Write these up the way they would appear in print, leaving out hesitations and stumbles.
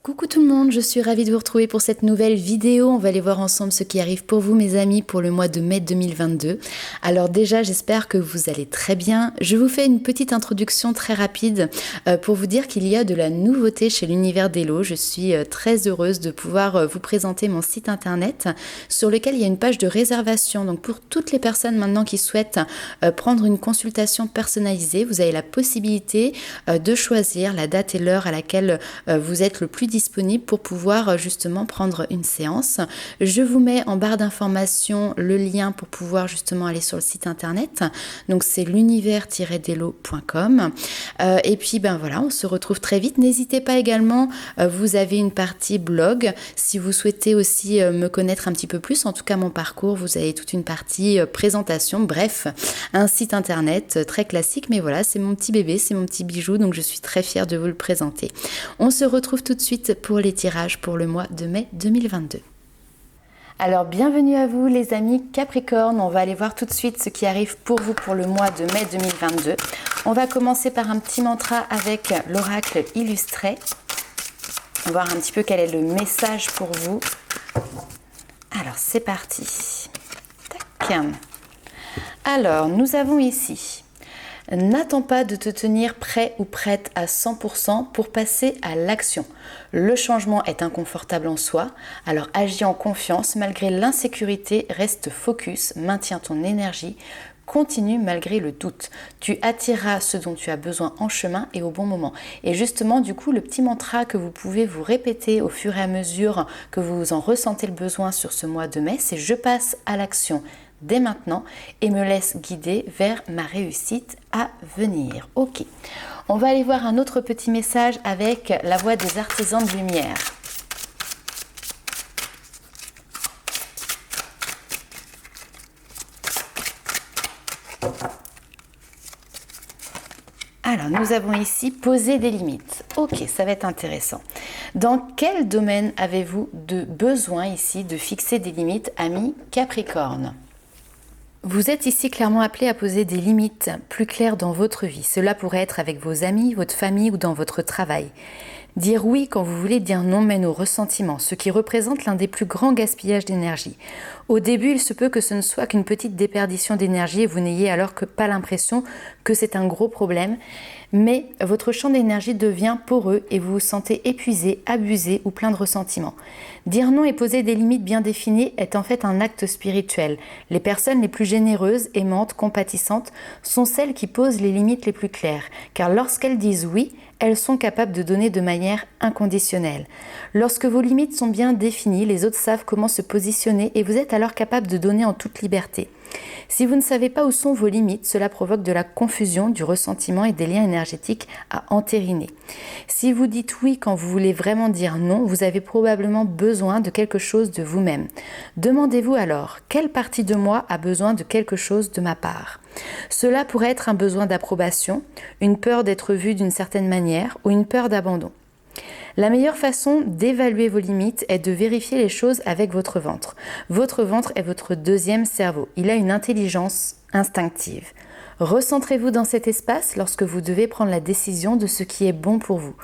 Coucou tout le monde, je suis ravie de vous retrouver pour cette nouvelle vidéo. On va aller voir ensemble ce qui arrive pour vous mes amis pour le mois de mai 2022. Alors déjà j'espère que vous allez très bien. Je vous fais une petite introduction très rapide pour vous dire qu'il y a de la nouveauté chez l'univers d'Hello. Je suis très heureuse de pouvoir vous présenter mon site internet sur lequel il y a une page de réservation. Donc pour toutes les personnes maintenant qui souhaitent prendre une consultation personnalisée, vous avez la possibilité de choisir la date et l'heure à laquelle vous êtes le plus disponible pour pouvoir justement prendre une séance. Je vous mets en barre d'informations le lien pour pouvoir justement aller sur le site internet. Donc c'est l'univers-dello.com. Et puis ben voilà, on se retrouve très vite. N'hésitez pas également, vous avez une partie blog. Si vous souhaitez aussi me connaître un petit peu plus, en tout cas mon parcours, vous avez toute une partie présentation. Bref, un site internet très classique, mais voilà, c'est mon petit bébé, c'est mon petit bijou, donc je suis très fière de vous le présenter. On se retrouve tout de suite pour les tirages pour le mois de mai 2022. Alors bienvenue à vous les amis Capricorne, on va aller voir tout de suite ce qui arrive pour vous pour le mois de mai 2022. On va commencer par un petit mantra avec l'oracle illustré. On va voir un petit peu quel est le message pour vous. Alors c'est parti. Tac. Alors nous avons ici: n'attends pas de te tenir prêt ou prête à 100% pour passer à l'action. Le changement est inconfortable en soi, alors agis en confiance malgré l'insécurité, reste focus, maintiens ton énergie, continue malgré le doute. Tu attireras ce dont tu as besoin en chemin et au bon moment. Et justement, du coup, le petit mantra que vous pouvez vous répéter au fur et à mesure que vous en ressentez le besoin sur ce mois de mai, c'est: je passe à l'action dès maintenant et me laisse guider vers ma réussite à venir. Ok, on va aller voir un autre petit message avec la voix des artisans de lumière. Alors, nous avons ici poser des limites. Ok, ça va être intéressant. Dans quel domaine avez-vous besoin ici de fixer des limites, amis Capricorne ? Vous êtes ici clairement appelé à poser des limites plus claires dans votre vie. Cela pourrait être avec vos amis, votre famille ou dans votre travail. Dire oui quand vous voulez dire non mène au ressentiment, ce qui représente l'un des plus grands gaspillages d'énergie. Au début, il se peut que ce ne soit qu'une petite déperdition d'énergie et vous n'ayez alors pas l'impression que c'est un gros problème, mais votre champ d'énergie devient poreux et vous vous sentez épuisé, abusé ou plein de ressentiment. Dire non et poser des limites bien définies est en fait un acte spirituel. Les personnes les plus généreuses, aimantes, compatissantes sont celles qui posent les limites les plus claires, car lorsqu'elles disent oui, elles sont capables de donner de manière inconditionnelle. Lorsque vos limites sont bien définies, les autres savent comment se positionner et vous êtes alors capable de donner en toute liberté. Si vous ne savez pas où sont vos limites, cela provoque de la confusion, du ressentiment et des liens énergétiques à entériner. Si vous dites oui quand vous voulez vraiment dire non, vous avez probablement besoin de quelque chose de vous-même. Demandez-vous alors, quelle partie de moi a besoin de quelque chose de ma part ? Cela pourrait être un besoin d'approbation, une peur d'être vu d'une certaine manière ou une peur d'abandon. La meilleure façon d'évaluer vos limites est de vérifier les choses avec votre ventre. Votre ventre est votre deuxième cerveau. Il a une intelligence instinctive. Recentrez-vous dans cet espace lorsque vous devez prendre la décision de ce qui est bon pour vous.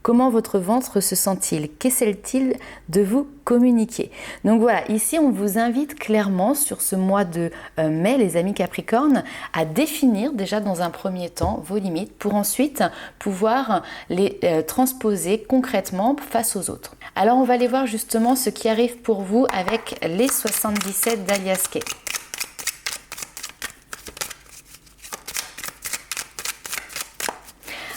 Comment votre ventre se sent-il? Qu'essaie-t-il de vous communiquer? Donc voilà, ici on vous invite clairement sur ce mois de mai, les amis Capricorne, à définir déjà dans un premier temps vos limites pour ensuite pouvoir les transposer concrètement face aux autres. Alors on va aller voir justement ce qui arrive pour vous avec les 77 d'Alias Kay.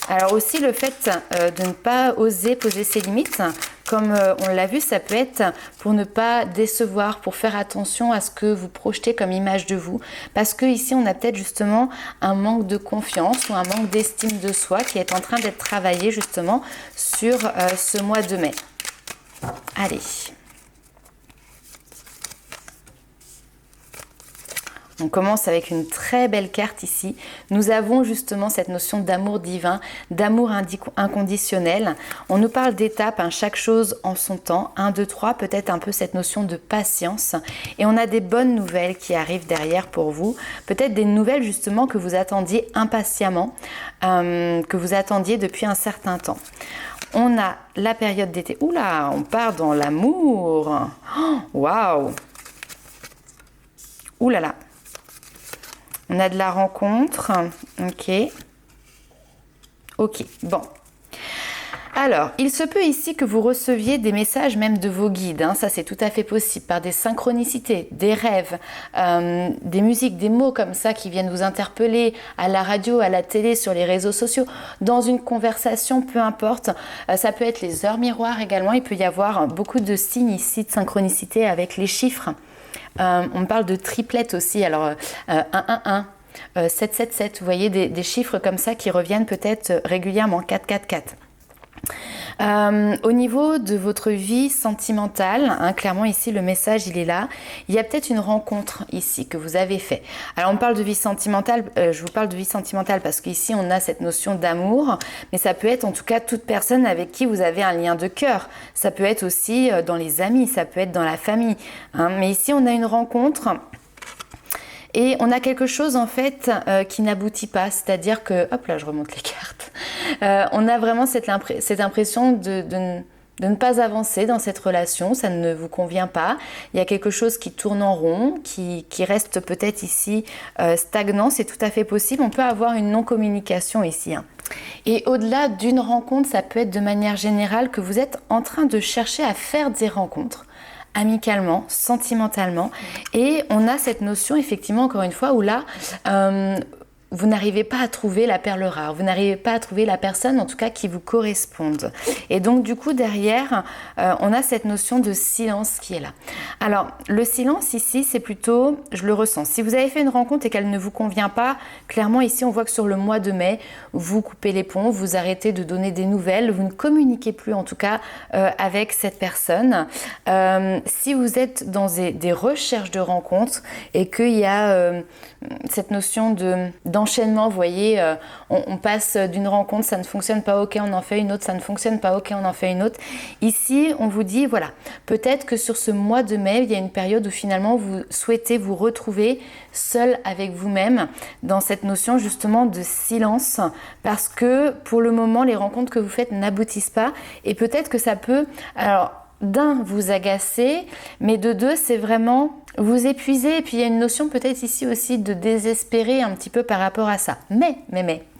Alors aussi le fait de ne pas oser poser ses limites, comme on l'a vu, ça peut être pour ne pas décevoir, pour faire attention à ce que vous projetez comme image de vous. Parce que ici on a peut-être justement un manque de confiance ou un manque d'estime de soi qui est en train d'être travaillé justement sur ce mois de mai. Allez. On commence avec une très belle carte ici. Nous avons justement cette notion d'amour divin, d'amour inconditionnel. On nous parle d'étapes, chaque chose en son temps. 1, 2, 3, peut-être un peu cette notion de patience. Et on a des bonnes nouvelles qui arrivent derrière pour vous. Peut-être des nouvelles justement que vous attendiez impatiemment, que vous attendiez depuis un certain temps. On a la période d'été. Oula, on part dans l'amour. Waouh. Ouh là là. On a de la rencontre. Ok. Ok, bon. Alors, il se peut ici que vous receviez des messages même de vos guides, hein, ça c'est tout à fait possible, par des synchronicités, des rêves, des musiques, des mots comme ça qui viennent vous interpeller à la radio, à la télé, sur les réseaux sociaux, dans une conversation, peu importe. Ça peut être les heures miroirs également, il peut y avoir beaucoup de signes ici de synchronicité avec les chiffres. On parle de triplettes aussi, alors 111. 777, vous voyez des chiffres comme ça qui reviennent peut-être régulièrement, 444. Au niveau de votre vie sentimentale, hein, clairement ici le message il est là, il y a peut-être une rencontre ici que vous avez fait. Alors on parle de vie sentimentale, je vous parle de vie sentimentale parce qu'ici on a cette notion d'amour, mais ça peut être en tout cas toute personne avec qui vous avez un lien de cœur, ça peut être aussi dans les amis, ça peut être dans la famille, hein, mais ici on a une rencontre. Et on a quelque chose en fait qui n'aboutit pas, c'est-à-dire que, hop là je remonte les cartes, on a vraiment cette impression de ne pas avancer dans cette relation, ça ne vous convient pas, il y a quelque chose qui tourne en rond, qui reste peut-être ici stagnant, c'est tout à fait possible, on peut avoir une non-communication ici. Hein. Et au-delà d'une rencontre, ça peut être de manière générale que vous êtes en train de chercher à faire des rencontres. Amicalement, sentimentalement, et on a cette notion effectivement encore une fois où là vous n'arrivez pas à trouver la perle rare, vous n'arrivez pas à trouver la personne en tout cas qui vous corresponde. Et donc du coup derrière, on a cette notion de silence qui est là. Alors le silence ici c'est plutôt, je le ressens, si vous avez fait une rencontre et qu'elle ne vous convient pas, clairement ici on voit que sur le mois de mai, vous coupez les ponts, vous arrêtez de donner des nouvelles, vous ne communiquez plus en tout cas avec cette personne. Si vous êtes dans des recherches de rencontres et qu'il y a cette notion d'enchaînement, vous voyez, on passe d'une rencontre, ça ne fonctionne pas, ok, on en fait une autre, ça ne fonctionne pas, ok, on en fait une autre. Ici, on vous dit, voilà, peut-être que sur ce mois de mai, il y a une période où finalement vous souhaitez vous retrouver seul avec vous-même dans cette notion justement de silence, parce que pour le moment, les rencontres que vous faites n'aboutissent pas et peut-être que ça peut, alors d'un, vous agacer, mais de deux, c'est vraiment vous épuiser. Et puis il y a une notion peut-être ici aussi de désespérer un petit peu par rapport à ça. Mais,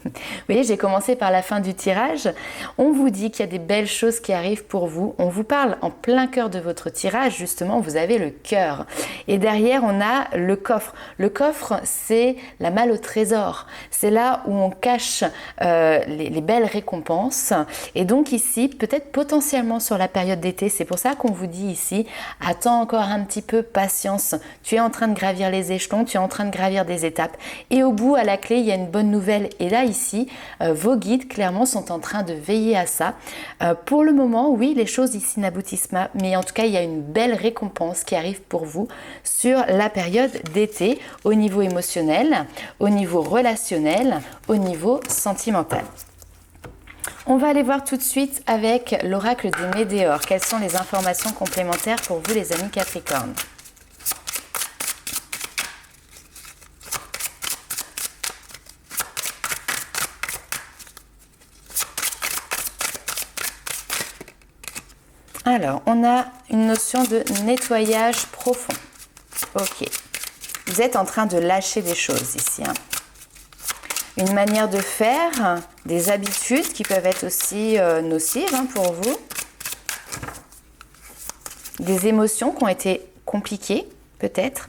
vous voyez, j'ai commencé par la fin du tirage. On vous dit qu'il y a des belles choses qui arrivent pour vous. On vous parle en plein cœur de votre tirage, justement, vous avez le cœur. Et derrière, on a le coffre. Le coffre, c'est la malle au trésor. C'est là où on cache les belles récompenses. Et donc ici, peut-être potentiellement sur la période d'été, c'est pour ça qu'on vous dit ici, attends encore un petit peu, patience. Tu es en train de gravir les échelons, tu es en train de gravir des étapes. Et au bout, à la clé, il y a une bonne nouvelle. Et là, ici, vos guides, clairement, sont en train de veiller à ça. Pour le moment, oui, les choses ici n'aboutissent pas, mais en tout cas, il y a une belle récompense qui arrive pour vous sur la période d'été, au niveau émotionnel, au niveau relationnel, au niveau sentimental. On va aller voir tout de suite avec l'oracle des Météores. Quelles sont les informations complémentaires pour vous, les amis Capricorne ? Alors, on a une notion de nettoyage profond. Ok. Vous êtes en train de lâcher des choses ici. Hein. Une manière de faire, des habitudes qui peuvent être aussi nocives pour vous. Des émotions qui ont été compliquées, peut-être.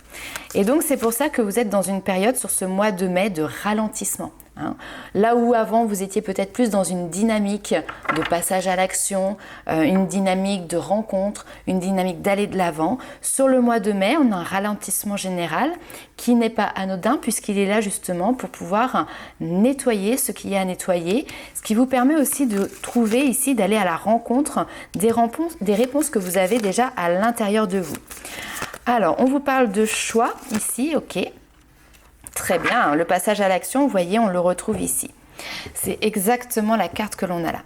Et donc, c'est pour ça que vous êtes dans une période sur ce mois de mai de ralentissement. Hein. Là où avant vous étiez peut-être plus dans une dynamique de passage à l'action, une dynamique de rencontre, une dynamique d'aller de l'avant, sur le mois de mai on a un ralentissement général qui n'est pas anodin puisqu'il est là justement pour pouvoir nettoyer ce qu'il y a à nettoyer, ce qui vous permet aussi de trouver ici, d'aller à la rencontre des réponses que vous avez déjà à l'intérieur de vous. Alors on vous parle de choix ici, ok. Très bien, le passage à l'action, vous voyez, on le retrouve ici. C'est exactement la carte que l'on a là.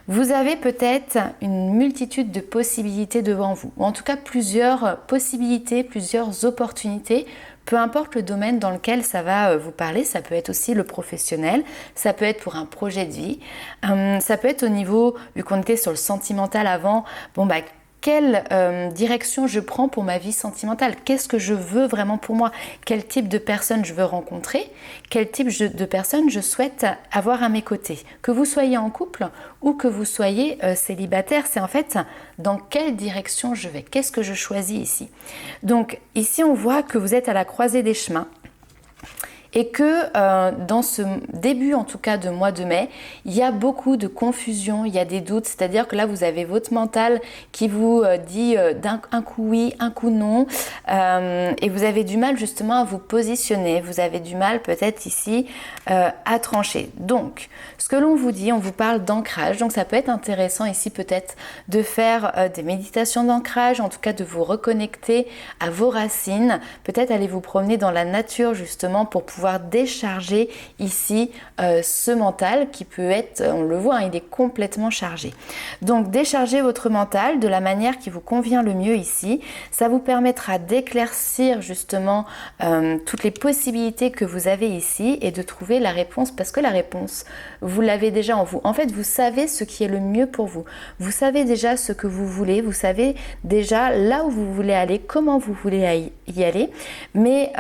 Vous avez peut-être une multitude de possibilités devant vous, ou en tout cas plusieurs possibilités, plusieurs opportunités, peu importe le domaine dans lequel ça va vous parler. Ça peut être aussi le professionnel, ça peut être pour un projet de vie, ça peut être au niveau, vu qu'on était sur le sentimental avant, bon bah quelle direction je prends pour ma vie sentimentale, qu'est-ce que je veux vraiment pour moi, quel type de personne je veux rencontrer, quel type de personne je souhaite avoir à mes côtés. Que vous soyez en couple ou que vous soyez célibataire, c'est en fait dans quelle direction je vais, qu'est-ce que je choisis ici. Donc ici on voit que vous êtes à la croisée des chemins. Et que dans ce début en tout cas de mois de mai, il y a beaucoup de confusion, il y a des doutes, c'est-à-dire que là vous avez votre mental qui vous dit un coup oui, un coup non, et vous avez du mal justement à vous positionner, vous avez du mal peut-être ici à trancher. Donc ce que l'on vous dit, on vous parle d'ancrage, donc ça peut être intéressant ici peut-être de faire des méditations d'ancrage, en tout cas de vous reconnecter à vos racines, peut-être aller vous promener dans la nature justement pour pouvoir décharger ici ce mental qui peut être, on le voit, il est complètement chargé. Donc déchargez votre mental de la manière qui vous convient le mieux ici. Ça vous permettra d'éclaircir justement toutes les possibilités que vous avez ici et de trouver la réponse, parce que la réponse, vous l'avez déjà en vous. En fait, vous savez ce qui est le mieux pour vous. Vous savez déjà ce que vous voulez, vous savez déjà là où vous voulez aller, comment vous voulez y aller. Mais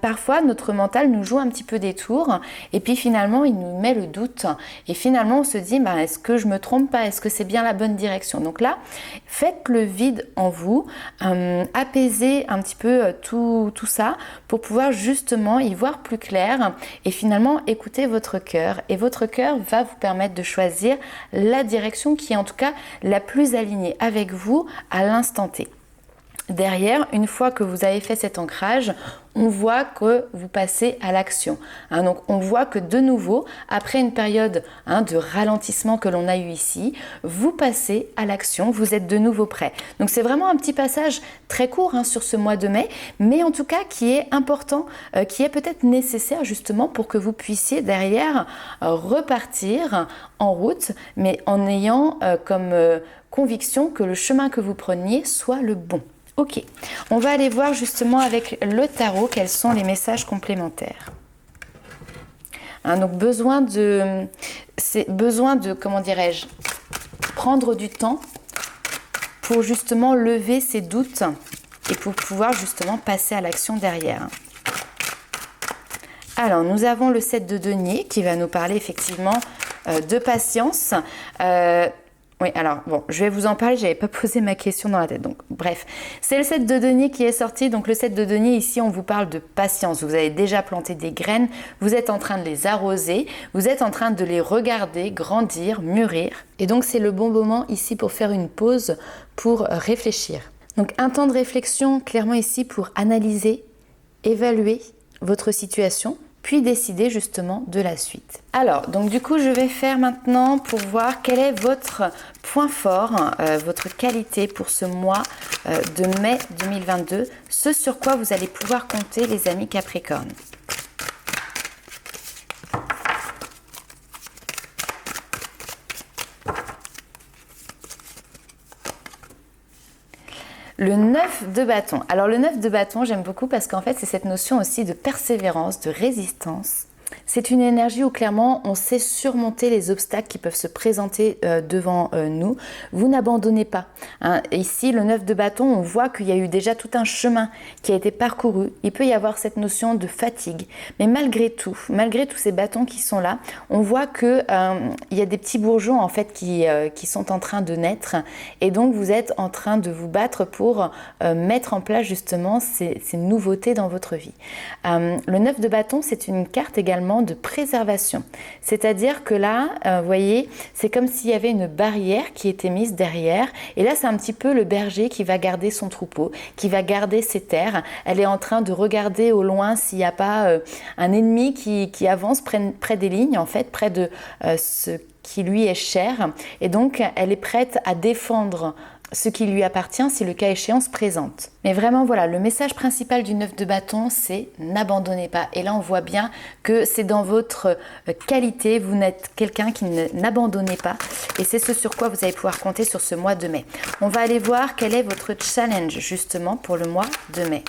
parfois, notre mental nous joue un petit peu des tours et puis finalement il nous met le doute et finalement on se dit est-ce que je me trompe pas, est-ce que c'est bien la bonne direction. Donc là faites le vide en vous, apaisez un petit peu tout ça pour pouvoir justement y voir plus clair et finalement écouter votre cœur, et votre cœur va vous permettre de choisir la direction qui est en tout cas la plus alignée avec vous à l'instant T. Derrière, une fois que vous avez fait cet ancrage, on voit que vous passez à l'action. Donc on voit que de nouveau, après une période de ralentissement que l'on a eu ici, vous passez à l'action, vous êtes de nouveau prêt. Donc c'est vraiment un petit passage très court sur ce mois de mai, mais en tout cas qui est important, qui est peut-être nécessaire justement pour que vous puissiez derrière repartir en route, mais en ayant comme conviction que le chemin que vous preniez soit le bon. Ok, on va aller voir justement avec le tarot quels sont les messages complémentaires. Donc besoin de, comment dirais-je, prendre du temps pour justement lever ses doutes et pour pouvoir justement passer à l'action derrière. Alors nous avons le 7 de denier qui va nous parler effectivement de patience. Oui, alors bon, je vais vous en parler, j'avais pas posé ma question dans la tête, donc bref. C'est le 7 de denier qui est sorti, donc le 7 de denier, ici on vous parle de patience. Vous avez déjà planté des graines, vous êtes en train de les arroser, vous êtes en train de les regarder grandir, mûrir. Et donc c'est le bon moment ici pour faire une pause, pour réfléchir. Donc un temps de réflexion clairement ici pour analyser, évaluer votre situation, puis décider justement de la suite. Alors, donc du coup, je vais faire maintenant pour voir quel est votre point fort, votre qualité pour ce mois de mai 2022, ce sur quoi vous allez pouvoir compter les amis Capricorne. Le 9 de bâton. Alors le 9 de bâton, j'aime beaucoup parce qu'en fait, c'est cette notion aussi de persévérance, de résistance. C'est une énergie où clairement on sait surmonter les obstacles qui peuvent se présenter devant nous. Vous n'abandonnez pas. Ici, le 9 de bâton, on voit qu'il y a eu déjà tout un chemin qui a été parcouru. Il peut y avoir cette notion de fatigue. Mais malgré tous ces bâtons qui sont là, on voit qu'il y a des petits bourgeons en fait qui sont en train de naître. Et donc vous êtes en train de vous battre pour mettre en place justement ces nouveautés dans votre vie. Le 9 de bâton, c'est une carte également de préservation. C'est-à-dire que là, vous voyez, c'est comme s'il y avait une barrière qui était mise derrière. Et là, c'est un petit peu le berger qui va garder son troupeau, qui va garder ses terres. Elle est en train de regarder au loin s'il n'y a pas un ennemi qui avance près des lignes, en fait, près de ce qui lui est cher. Et donc, elle est prête à défendre ce qui lui appartient si le cas échéant se présente. Mais vraiment voilà, le message principal du 9 de bâton, c'est n'abandonnez pas. Et là on voit bien que c'est dans votre qualité, vous n'êtes quelqu'un qui n'abandonnez pas. Et c'est ce sur quoi vous allez pouvoir compter sur ce mois de mai. On va aller voir quel est votre challenge justement pour le mois de mai.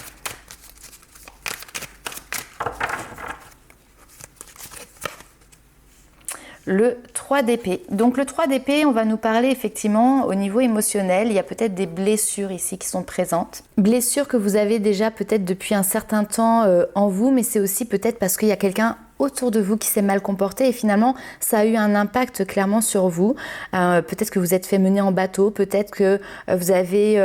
Le 3 d'épée. Donc le 3 d'épée, on va nous parler effectivement au niveau émotionnel. Il y a peut-être des blessures ici qui sont présentes. Blessures que vous avez déjà peut-être depuis un certain temps en vous, mais c'est aussi peut-être parce qu'il y a quelqu'un autour de vous qui s'est mal comporté et finalement ça a eu un impact clairement sur vous. Peut-être que vous êtes fait mener en bateau, peut-être que vous avez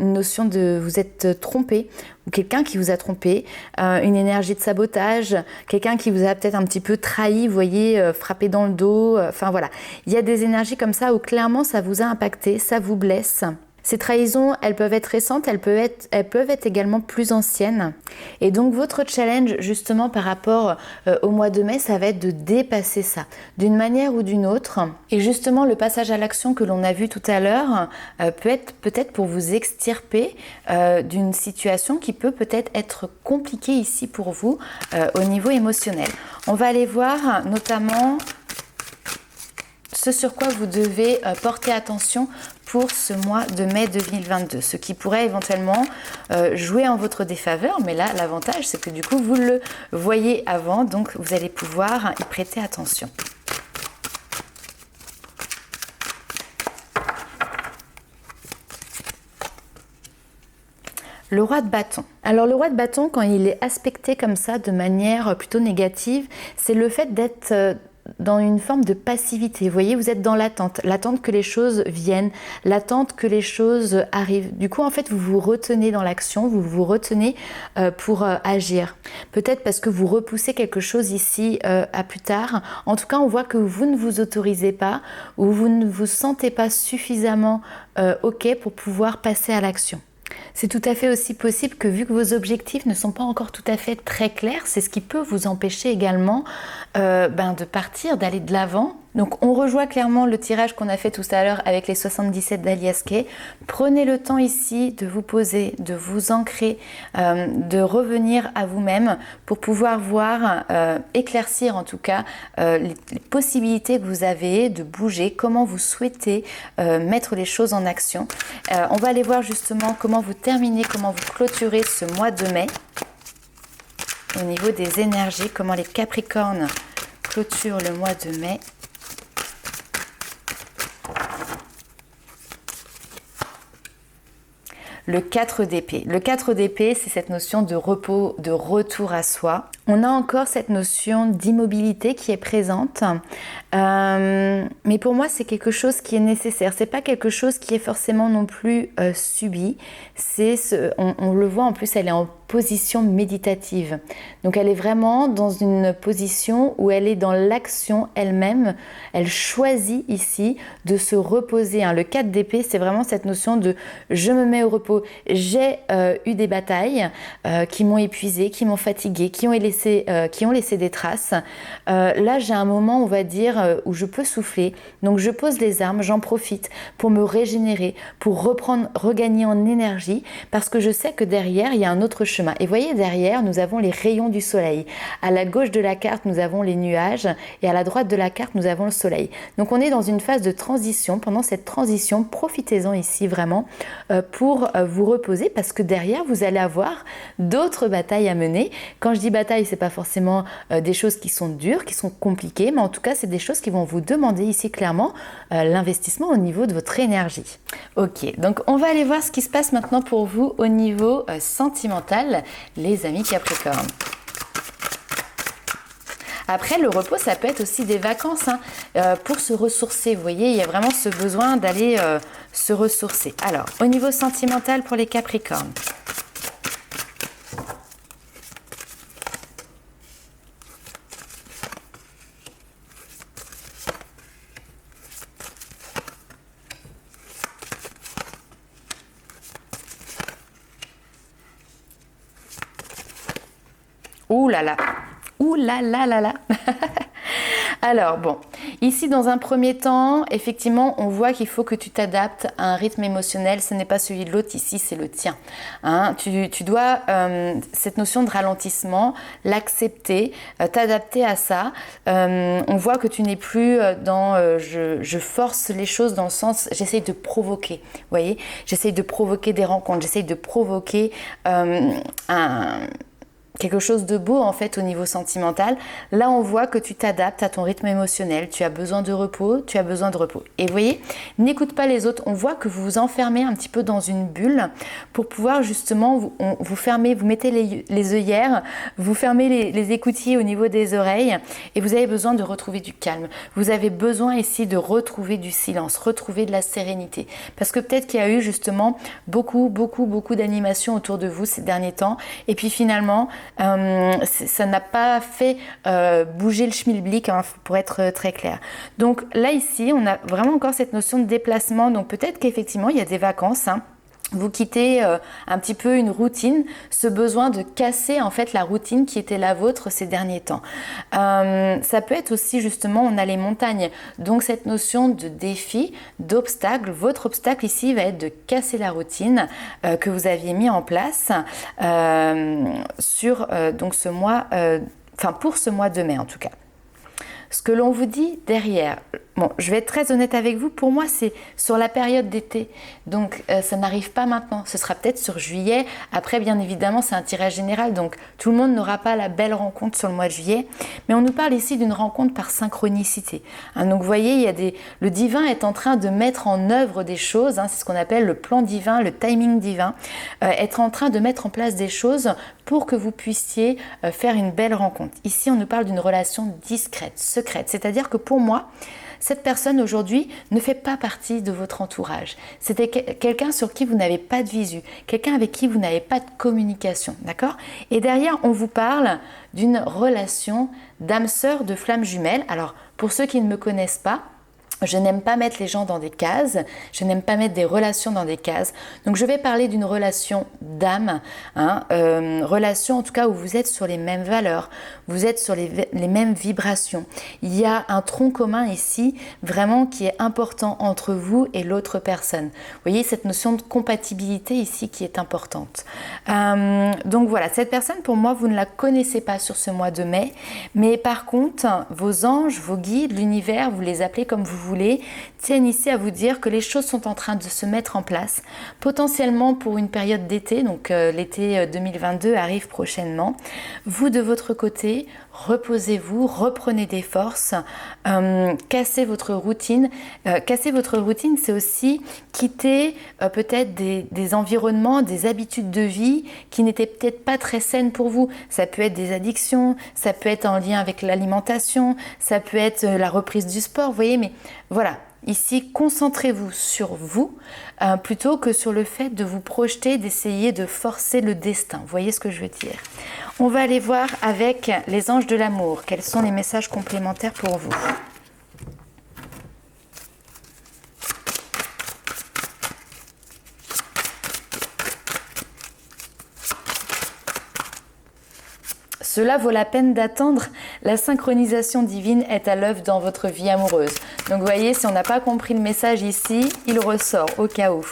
une notion de vous êtes trompé ou quelqu'un qui vous a trompé, une énergie de sabotage, quelqu'un qui vous a peut-être un petit peu trahi, vous voyez, frappé dans le dos, enfin voilà. Il y a des énergies comme ça où clairement ça vous a impacté, ça vous blesse. Ces trahisons, elles peuvent être récentes, elles peuvent être également plus anciennes. Et donc votre challenge justement par rapport au mois de mai, ça va être de dépasser ça d'une manière ou d'une autre. Et justement le passage à l'action que l'on a vu tout à l'heure peut être peut-être pour vous extirper d'une situation qui peut peut-être être compliquée ici pour vous au niveau émotionnel. On va aller voir notamment ce sur quoi vous devez porter attention pour ce mois de mai 2022, ce qui pourrait éventuellement jouer en votre défaveur, mais là l'avantage c'est que du coup vous le voyez avant, donc vous allez pouvoir y prêter attention. Le roi de bâton. Alors le roi de bâton, quand il est aspecté comme ça de manière plutôt négative, c'est le fait d'être dans une forme de passivité. Vous voyez, vous êtes dans l'attente que les choses viennent, l'attente que les choses arrivent. Du coup, en fait, vous vous retenez dans l'action, vous vous retenez pour agir. Peut-être parce que vous repoussez quelque chose ici à plus tard. En tout cas, on voit que vous ne vous autorisez pas ou vous ne vous sentez pas suffisamment OK pour pouvoir passer à l'action. C'est tout à fait aussi possible que vu que vos objectifs ne sont pas encore tout à fait très clairs, c'est ce qui peut vous empêcher également de partir, d'aller de l'avant. Donc on rejoint clairement le tirage qu'on a fait tout à l'heure avec les 77 d'Alias Kay. Prenez le temps ici de vous poser, de vous ancrer, de revenir à vous-même pour pouvoir voir, éclaircir en tout cas les possibilités que vous avez de bouger, comment vous souhaitez mettre les choses en action. On va aller voir justement comment vous terminez, comment vous clôturez ce mois de mai. Au niveau des énergies, comment les Capricornes clôturent le mois de mai. Le 4 d'épée. Le 4 d'épée, c'est cette notion de repos, de retour à soi. On a encore cette notion d'immobilité qui est présente. Mais pour moi, c'est quelque chose qui est nécessaire. C'est pas quelque chose qui est forcément non plus subi. On le voit en plus, elle est en position méditative. Donc elle est vraiment dans une position où elle est dans l'action elle-même. Elle choisit ici de se reposer. Le 4 d'épée, c'est vraiment cette notion de je me mets au repos. J'ai eu des batailles qui m'ont épuisée, qui m'ont fatiguée, qui ont laissé des traces. Là, j'ai un moment, on va dire, où je peux souffler. Donc je pose les armes, j'en profite pour me régénérer, pour regagner en énergie, parce que je sais que derrière, il y a un autre chemin. Et voyez, derrière, nous avons les rayons du soleil. À la gauche de la carte, nous avons les nuages, et à la droite de la carte, nous avons le soleil. Donc on est dans une phase de transition. Pendant cette transition, profitez-en ici vraiment pour vous reposer, parce que derrière, vous allez avoir d'autres batailles à mener. Quand je dis bataille, c'est pas forcément des choses qui sont dures, qui sont compliquées, mais en tout cas, c'est des choses qui vont vous demander ici clairement l'investissement au niveau de votre énergie. Ok, donc on va aller voir ce qui se passe maintenant pour vous au niveau sentimental, les amis Capricorne. Après, le repos, ça peut être aussi des vacances pour se ressourcer. Vous voyez, il y a vraiment ce besoin d'aller se ressourcer. Alors, au niveau sentimental pour les Capricornes. Ouh là là. Ouh là là là là. Alors bon, Ici, dans un premier temps, effectivement, on voit qu'il faut que tu t'adaptes à un rythme émotionnel. Ce n'est pas celui de l'autre, ici, c'est le tien. Hein, tu dois, cette notion de ralentissement, l'accepter, t'adapter à ça. On voit que tu n'es plus dans je force les choses dans le sens, j'essaye de provoquer. Vous voyez, j'essaye de provoquer des rencontres, j'essaye de provoquer quelque chose de beau en fait au niveau sentimental. Là on voit que tu t'adaptes à ton rythme émotionnel, tu as besoin de repos, tu as besoin de repos. Et vous voyez, n'écoute pas les autres, on voit que vous vous enfermez un petit peu dans une bulle pour pouvoir justement vous fermer, vous mettez les œillères, vous fermez les écoutilles au niveau des oreilles et vous avez besoin de retrouver du calme. Vous avez besoin ici de retrouver du silence, retrouver de la sérénité. Parce que peut-être qu'il y a eu justement beaucoup d'animations autour de vous ces derniers temps et puis finalement ça n'a pas fait bouger le schmilblick, hein, pour être très clair. Donc là ici, on a vraiment encore cette notion de déplacement. Donc peut-être qu'effectivement, il y a des vacances, hein. Vous quittez un petit peu une routine, ce besoin de casser en fait la routine qui était la vôtre ces derniers temps. Ça peut être aussi justement, on a les montagnes, donc cette notion de défi, d'obstacle. Votre obstacle ici va être de casser la routine que vous aviez mis en place sur donc ce mois, pour ce mois de mai en tout cas. Ce que l'on vous dit derrière, bon, je vais être très honnête avec vous, pour moi c'est sur la période d'été, donc ça n'arrive pas maintenant, ce sera peut-être sur juillet. Après bien évidemment c'est un tirage général, donc tout le monde n'aura pas la belle rencontre sur le mois de juillet, mais on nous parle ici d'une rencontre par synchronicité, hein. Donc vous voyez, le divin est en train de mettre en œuvre des choses, hein, c'est ce qu'on appelle le plan divin, le timing divin, être en train de mettre en place des choses pour que vous puissiez faire une belle rencontre. Ici on nous parle d'une relation discrète, secrète, c'est-à-dire que pour moi, cette personne aujourd'hui ne fait pas partie de votre entourage. C'était quelqu'un sur qui vous n'avez pas de visu, quelqu'un avec qui vous n'avez pas de communication, d'accord? Et derrière, on vous parle d'une relation d'âme sœur, de flamme jumelle. Alors, pour ceux qui ne me connaissent pas, je n'aime pas mettre les gens dans des cases, je n'aime pas mettre des relations dans des cases. Donc je vais parler d'une relation d'âme, hein, relation en tout cas où vous êtes sur les mêmes valeurs, vous êtes sur les mêmes vibrations. Il y a un tronc commun ici vraiment qui est important entre vous et l'autre personne. Vous voyez cette notion de compatibilité ici qui est importante. Donc voilà, cette personne pour moi vous ne la connaissez pas sur ce mois de mai, mais par contre vos anges, vos guides, l'univers, vous les appelez comme vous voulez, tiennent ici à vous dire que les choses sont en train de se mettre en place, potentiellement pour une période d'été, donc l'été 2022 arrive prochainement. Vous de votre côté, reposez-vous, reprenez des forces, cassez votre routine. Casser votre routine, c'est aussi quitter peut-être des environnements, des habitudes de vie qui n'étaient peut-être pas très saines pour vous. Ça peut être des addictions, ça peut être en lien avec l'alimentation, ça peut être la reprise du sport, vous voyez, mais voilà. Ici, concentrez-vous sur vous plutôt que sur le fait de vous projeter, d'essayer de forcer le destin. Vous voyez ce que je veux dire? On va aller voir avec les anges de l'amour. Quels sont les messages complémentaires pour vous? Cela vaut la peine d'attendre. La synchronisation divine est à l'œuvre dans votre vie amoureuse. Donc vous voyez, si on n'a pas compris le message ici, il ressort au cas où.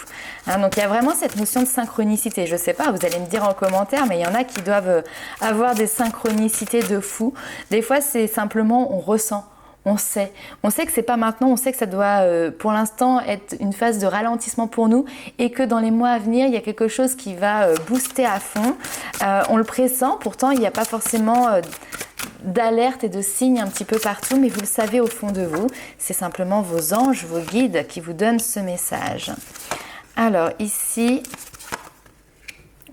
Hein, donc il y a vraiment cette notion de synchronicité. Je ne sais pas, vous allez me dire en commentaire, mais il y en a qui doivent avoir des synchronicités de fou. Des fois, c'est simplement on ressent. On sait que c'est pas maintenant, on sait que ça doit pour l'instant être une phase de ralentissement pour nous et que dans les mois à venir, il y a quelque chose qui va booster à fond. On le pressent, pourtant il n'y a pas forcément d'alerte et de signes un petit peu partout, mais vous le savez au fond de vous. C'est simplement vos anges, vos guides qui vous donnent ce message. Alors ici...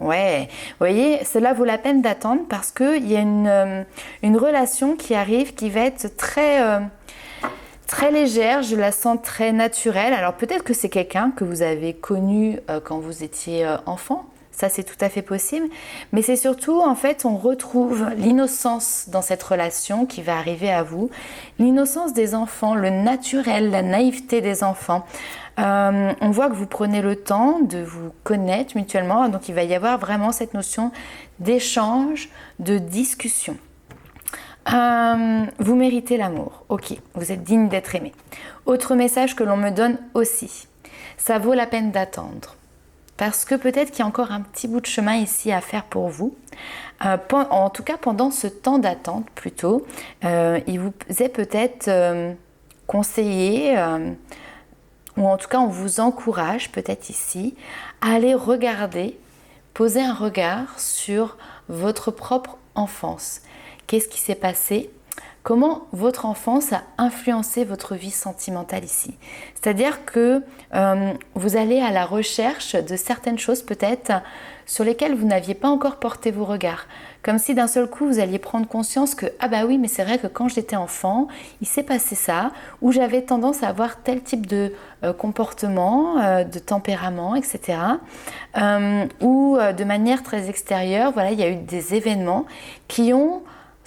Ouais, vous voyez, cela vaut la peine d'attendre parce qu'il y a une relation qui arrive qui va être très légère, je la sens très naturelle. Alors peut-être que c'est quelqu'un que vous avez connu quand vous étiez enfant, ça c'est tout à fait possible, mais c'est surtout en fait on retrouve l'innocence dans cette relation qui va arriver à vous, l'innocence des enfants, le naturel, la naïveté des enfants. On voit que vous prenez le temps de vous connaître mutuellement, donc il va y avoir vraiment cette notion d'échange, de discussion. Vous méritez l'amour. Ok, vous êtes digne d'être aimé. Autre message que l'on me donne aussi. Ça vaut la peine d'attendre. Parce que peut-être qu'il y a encore un petit bout de chemin ici à faire pour vous. En tout cas, pendant ce temps d'attente, plutôt, il vous est peut-être conseillé, ou en tout cas, on vous encourage peut-être ici, à aller regarder, poser un regard sur votre propre enfance. Qu'est-ce qui s'est passé ? Comment votre enfance a influencé votre vie sentimentale ici. C'est-à-dire que vous allez à la recherche de certaines choses peut-être sur lesquelles vous n'aviez pas encore porté vos regards. Comme si d'un seul coup vous alliez prendre conscience que « Ah bah oui, mais c'est vrai que quand j'étais enfant, il s'est passé ça, ou j'avais tendance à avoir tel type de comportement, de tempérament, etc. Ou de manière très extérieure, voilà, il y a eu des événements qui ont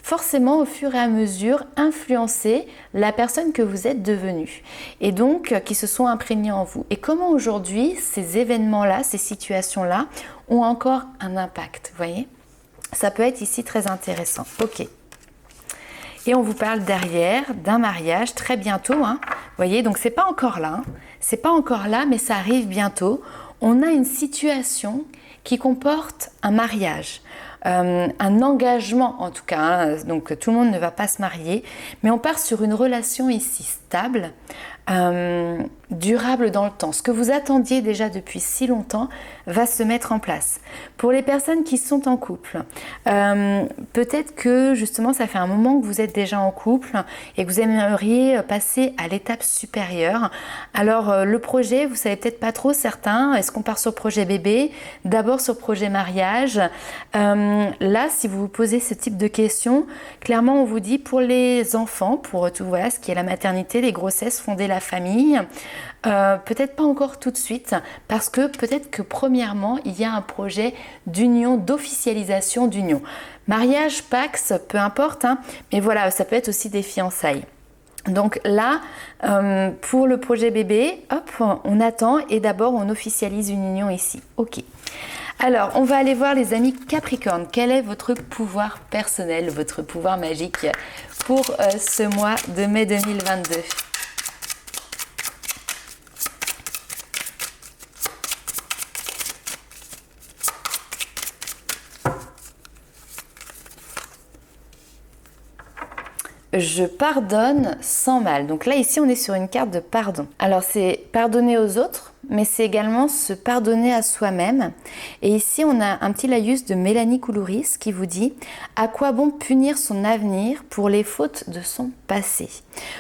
forcément au fur et à mesure influencer la personne que vous êtes devenue et donc qui se sont imprégnés en vous. Et comment aujourd'hui ces événements-là, ces situations-là ont encore un impact, vous voyez ? Ça peut être ici très intéressant. Ok. Et on vous parle derrière d'un mariage très bientôt, hein. Vous voyez, donc c'est pas encore là, hein. C'est pas encore là, mais ça arrive bientôt. On a une situation qui comporte un mariage. Un engagement en tout cas, hein. Donc tout le monde ne va pas se marier, mais on part sur une relation ici stable, durable dans le temps. Ce que vous attendiez déjà depuis si longtemps va se mettre en place. Pour les personnes qui sont en couple, peut-être que justement ça fait un moment que vous êtes déjà en couple et que vous aimeriez passer à l'étape supérieure. Alors le projet, vous savez peut-être pas trop certains, est-ce qu'on part sur projet bébé, d'abord sur projet mariage? Là, si vous vous posez ce type de questions, clairement on vous dit pour les enfants, pour tout voilà, ce qui est la maternité, les grossesses, fonder la famille, peut-être pas encore tout de suite, parce que peut-être que premièrement, il y a un projet d'union, d'officialisation d'union. Mariage, Pax, peu importe, hein, mais voilà, ça peut être aussi des fiançailles. Donc là, pour le projet bébé, hop, on attend et d'abord on officialise une union ici. Ok. Alors, on va aller voir les amis Capricorne. Quel est votre pouvoir personnel, votre pouvoir magique pour ce mois de mai 2022 ? Je pardonne sans mal. Donc là, ici, on est sur une carte de pardon. Alors, c'est pardonner aux autres, mais c'est également se pardonner à soi-même. Et ici, on a un petit laïus de Mélanie Koulouris qui vous dit « À quoi bon punir son avenir pour les fautes de son passé ?»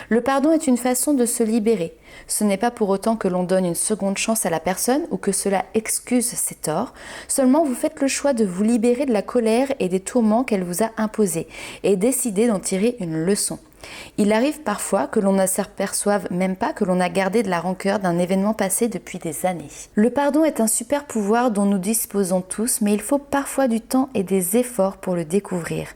Le pardon est une façon de se libérer. Ce n'est pas pour autant que l'on donne une seconde chance à la personne ou que cela excuse ses torts. Seulement, vous faites le choix de vous libérer de la colère et des tourments qu'elle vous a imposés et décidez d'en tirer une leçon. Il arrive parfois que l'on ne s'aperçoive même pas que l'on a gardé de la rancœur d'un événement passé depuis des années. Le pardon est un super pouvoir dont nous disposons tous, mais il faut parfois du temps et des efforts pour le découvrir.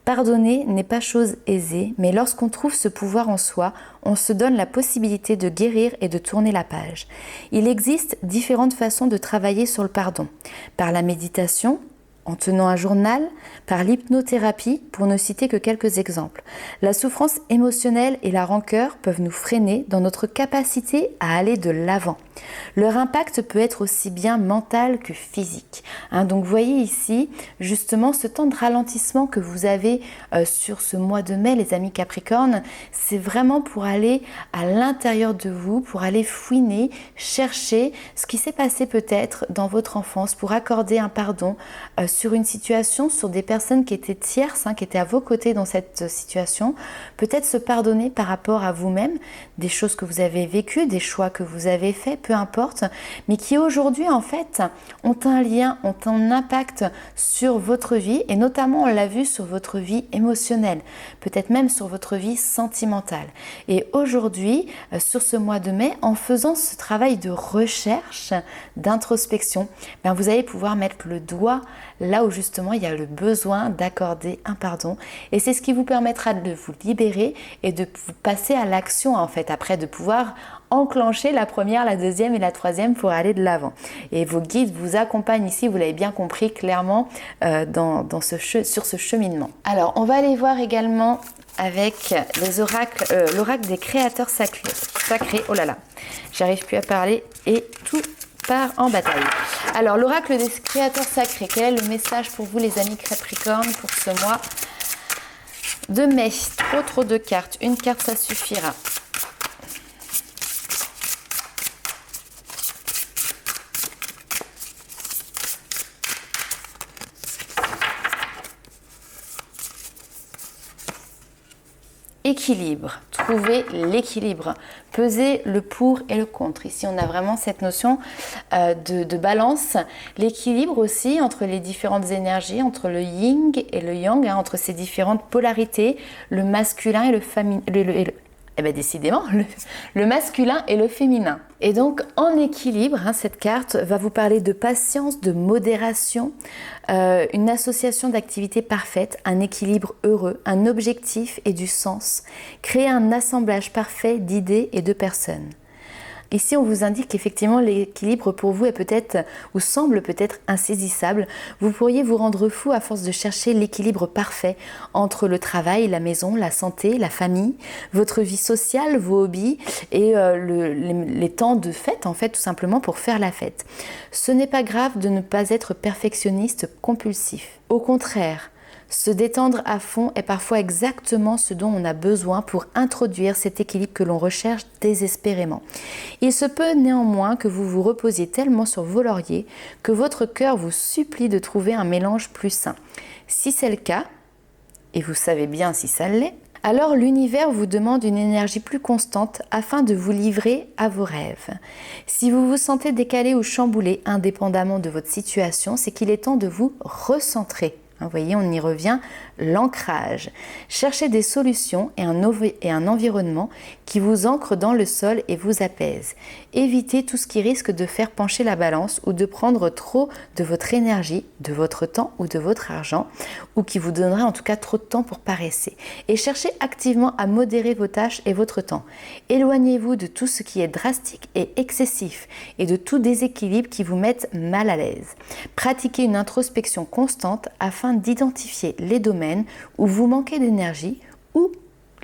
Pardonner n'est pas chose aisée, mais lorsqu'on trouve ce pouvoir en soi, on se donne la possibilité de guérir et de tourner la page. Il existe différentes façons de travailler sur le pardon. Par la méditation, en tenant un journal, par l'hypnothérapie, pour ne citer que quelques exemples. La souffrance émotionnelle et la rancœur peuvent nous freiner dans notre capacité à aller de l'avant. Leur impact peut être aussi bien mental que physique. Donc vous voyez ici justement ce temps de ralentissement que vous avez sur ce mois de mai, les amis Capricorne, c'est vraiment pour aller à l'intérieur de vous, pour aller fouiner, chercher ce qui s'est passé peut-être dans votre enfance, pour accorder un pardon sur une situation, sur des personnes qui étaient tierces, qui étaient à vos côtés dans cette situation, peut-être se pardonner par rapport à vous-même, des choses que vous avez vécues, des choix que vous avez faits, peu importe, mais qui aujourd'hui en fait ont un lien, ont un impact sur votre vie et notamment on l'a vu sur votre vie émotionnelle, peut-être même sur votre vie sentimentale. Et aujourd'hui, sur ce mois de mai, en faisant ce travail de recherche, d'introspection, vous allez pouvoir mettre le doigt là où justement il y a le besoin d'accorder un pardon et c'est ce qui vous permettra de vous libérer et de passer à l'action en fait après, de pouvoir enclencher la première, la deuxième et la troisième pour aller de l'avant. Et vos guides vous accompagnent ici, vous l'avez bien compris clairement, sur ce cheminement. Alors, on va aller voir également avec les oracles, l'oracle des créateurs sacrés. Oh là là, j'arrive plus à parler et tout part en bataille. Alors, l'oracle des créateurs sacrés, quel est le message pour vous les amis Capricorne pour ce mois de mai? Trop de cartes, une carte ça suffira. Équilibre, trouvez l'équilibre, pesez le pour et le contre. Ici, on a vraiment cette notion de balance. L'équilibre aussi entre les différentes énergies, entre le yin et le yang, hein, entre ces différentes polarités, le masculin et le féminin. Eh bien, décidément, le masculin et le féminin. Et donc, en équilibre, hein, cette carte va vous parler de patience, de modération, une association d'activités parfaites, un équilibre heureux, un objectif et du sens, créer un assemblage parfait d'idées et de personnes. Ici, on vous indique qu'effectivement, l'équilibre pour vous est peut-être ou semble peut-être insaisissable. Vous pourriez vous rendre fou à force de chercher l'équilibre parfait entre le travail, la maison, la santé, la famille, votre vie sociale, vos hobbies et les temps de fête, en fait, tout simplement pour faire la fête. Ce n'est pas grave de ne pas être perfectionniste compulsif. Au contraire, se détendre à fond est parfois exactement ce dont on a besoin pour introduire cet équilibre que l'on recherche désespérément. Il se peut néanmoins que vous vous reposiez tellement sur vos lauriers que votre cœur vous supplie de trouver un mélange plus sain. Si c'est le cas, et vous savez bien si ça l'est, alors l'univers vous demande une énergie plus constante afin de vous livrer à vos rêves. Si vous vous sentez décalé ou chamboulé indépendamment de votre situation, c'est qu'il est temps de vous recentrer. Vous voyez, on y revient, l'ancrage. Cherchez des solutions et un environnement qui vous ancre dans le sol et vous apaise. Évitez tout ce qui risque de faire pencher la balance ou de prendre trop de votre énergie, de votre temps ou de votre argent, ou qui vous donnerait en tout cas trop de temps pour paresser. Et cherchez activement à modérer vos tâches et votre temps. Éloignez-vous de tout ce qui est drastique et excessif et de tout déséquilibre qui vous mette mal à l'aise. Pratiquez une introspection constante afin d'identifier les domaines où vous manquez d'énergie ou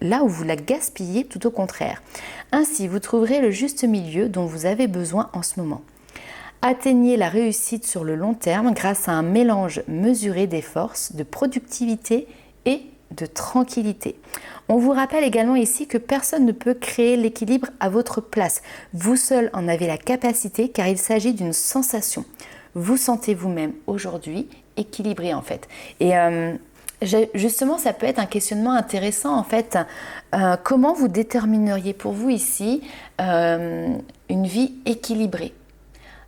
là où vous la gaspillez tout au contraire. Ainsi, vous trouverez le juste milieu dont vous avez besoin en ce moment. Atteignez la réussite sur le long terme grâce à un mélange mesuré des forces, de productivité et de tranquillité. On vous rappelle également ici que personne ne peut créer l'équilibre à votre place. Vous seul en avez la capacité car il s'agit d'une sensation. Vous sentez vous-même aujourd'hui équilibré en fait. Et justement, ça peut être un questionnement intéressant en fait. Comment vous détermineriez pour vous ici une vie équilibrée?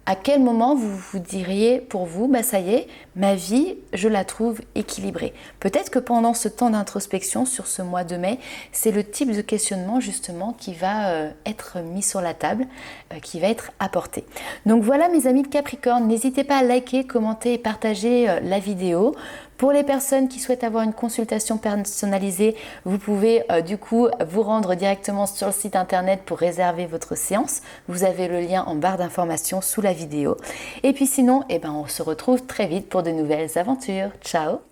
À quel moment vous vous diriez pour vous, bah ça y est, ma vie, je la trouve équilibrée. Peut-être que pendant ce temps d'introspection sur ce mois de mai, c'est le type de questionnement justement qui va être mis sur la table, qui va être apporté. Donc voilà mes amis de Capricorne, n'hésitez pas à liker, commenter et partager la vidéo. Pour les personnes qui souhaitent avoir une consultation personnalisée, vous pouvez du coup vous rendre directement sur le site internet pour réserver votre séance. Vous avez le lien en barre d'informations sous la vidéo. Et puis sinon, on se retrouve très vite pour de nouvelles aventures. Ciao!